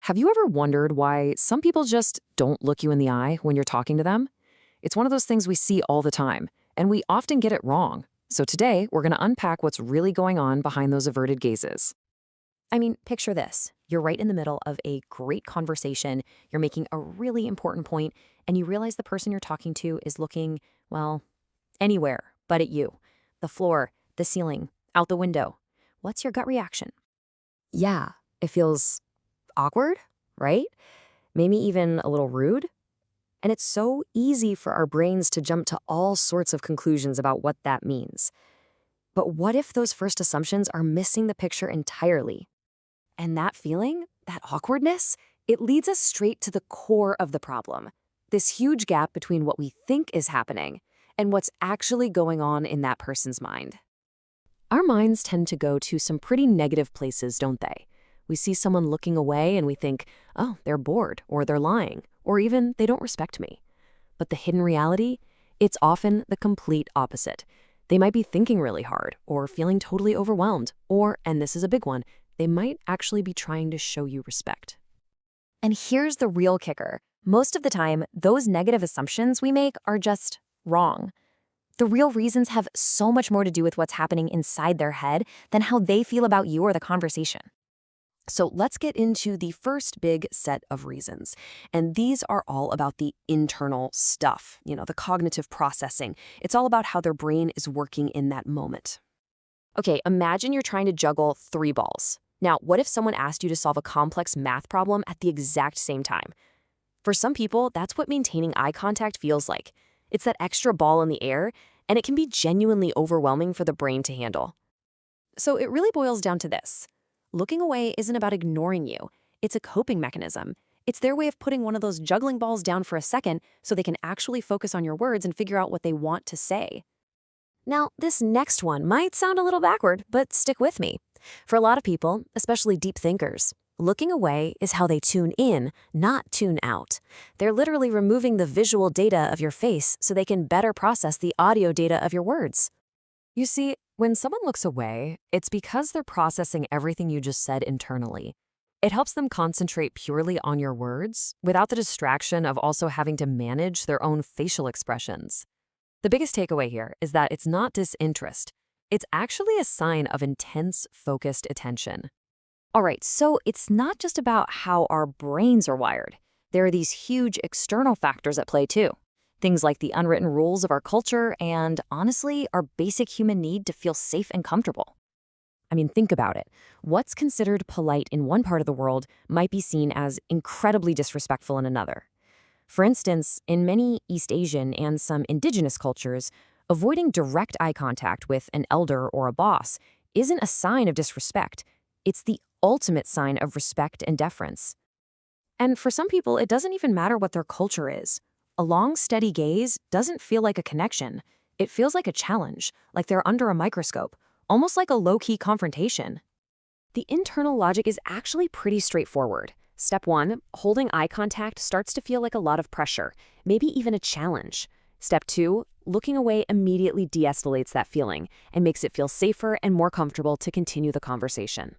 Have you ever wondered why some people just don't look you in the eye when you're talking to them? It's one of those things we see all the time, and we often get it wrong. So today, we're going to unpack what's really going on behind those averted gazes. I mean, picture this. You're right in the middle of a great conversation, you're making a really important point, and you realize the person you're talking to is looking, well, anywhere but at you. The floor, the ceiling, out the window. What's your gut reaction? Yeah, it feels awkward, right? Maybe even a little rude. And it's so easy for our brains to jump to all sorts of conclusions about what that means. But what if those first assumptions are missing the picture entirely? And that feeling, that awkwardness, it leads us straight to the core of the problem. This huge gap between what we think is happening and what's actually going on in that person's mind. Our minds tend to go to some pretty negative places, don't they? We see someone looking away and we think, oh, they're bored, or they're lying, or even they don't respect me. But the hidden reality, it's often the complete opposite. They might be thinking really hard, or feeling totally overwhelmed, or, and this is a big one, they might actually be trying to show you respect. And here's the real kicker. Most of the time, those negative assumptions we make are just wrong. The real reasons have so much more to do with what's happening inside their head than how they feel about you or the conversation. So let's get into the first big set of reasons. And these are all about the internal stuff, the cognitive processing. It's all about how their brain is working in that moment. Okay, imagine you're trying to juggle 3 balls. Now, what if someone asked you to solve a complex math problem at the exact same time? For some people, that's what maintaining eye contact feels like. It's that extra ball in the air, and it can be genuinely overwhelming for the brain to handle. So it really boils down to this. Looking away isn't about ignoring you. It's a coping mechanism. It's their way of putting one of those juggling balls down for a second so they can actually focus on your words and figure out what they want to say. Now, this next one might sound a little backward, but stick with me. For a lot of people, especially deep thinkers, looking away is how they tune in, not tune out. They're literally removing the visual data of your face so they can better process the audio data of your words. You see, when someone looks away, it's because they're processing everything you just said internally. It helps them concentrate purely on your words without the distraction of also having to manage their own facial expressions. The biggest takeaway here is that it's not disinterest. It's actually a sign of intense, focused attention. All right, so it's not just about how our brains are wired. There are these huge external factors at play too. Things like the unwritten rules of our culture and, honestly, our basic human need to feel safe and comfortable. I mean, think about it. What's considered polite in one part of the world might be seen as incredibly disrespectful in another. For instance, in many East Asian and some indigenous cultures, avoiding direct eye contact with an elder or a boss isn't a sign of disrespect. It's the ultimate sign of respect and deference. And for some people, it doesn't even matter what their culture is. A long, steady gaze doesn't feel like a connection. It feels like a challenge, like they're under a microscope, almost like a low-key confrontation. The internal logic is actually pretty straightforward. Step 1, holding eye contact starts to feel like a lot of pressure, maybe even a challenge. Step 2, looking away immediately de-escalates that feeling and makes it feel safer and more comfortable to continue the conversation.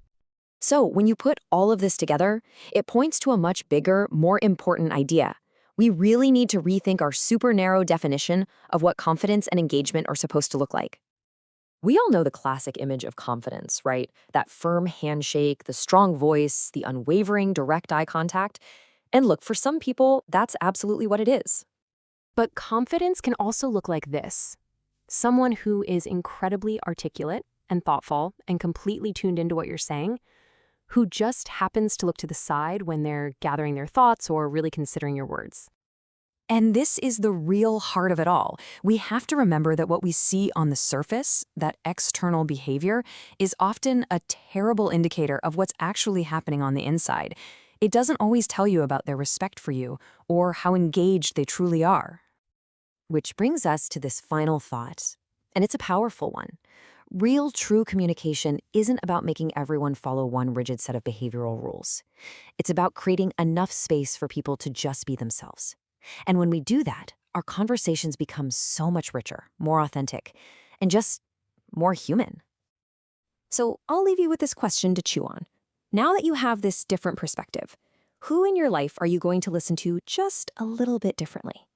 So when you put all of this together, it points to a much bigger, more important idea. We really need to rethink our super narrow definition of what confidence and engagement are supposed to look like. We all know the classic image of confidence, right? That firm handshake, the strong voice, the unwavering direct eye contact. And look, for some people, that's absolutely what it is. But confidence can also look like this. Someone who is incredibly articulate and thoughtful and completely tuned into what you're saying, who just happens to look to the side when they're gathering their thoughts or really considering your words. And this is the real heart of it all. We have to remember that what we see on the surface, that external behavior, is often a terrible indicator of what's actually happening on the inside. It doesn't always tell you about their respect for you or how engaged they truly are. Which brings us to this final thought, and it's a powerful one. Real, true communication isn't about making everyone follow one rigid set of behavioral rules. It's about creating enough space for people to just be themselves. And when we do that, our conversations become so much richer, more authentic, and just more human. So I'll leave you with this question to chew on. Now that you have this different perspective, who in your life are you going to listen to just a little bit differently?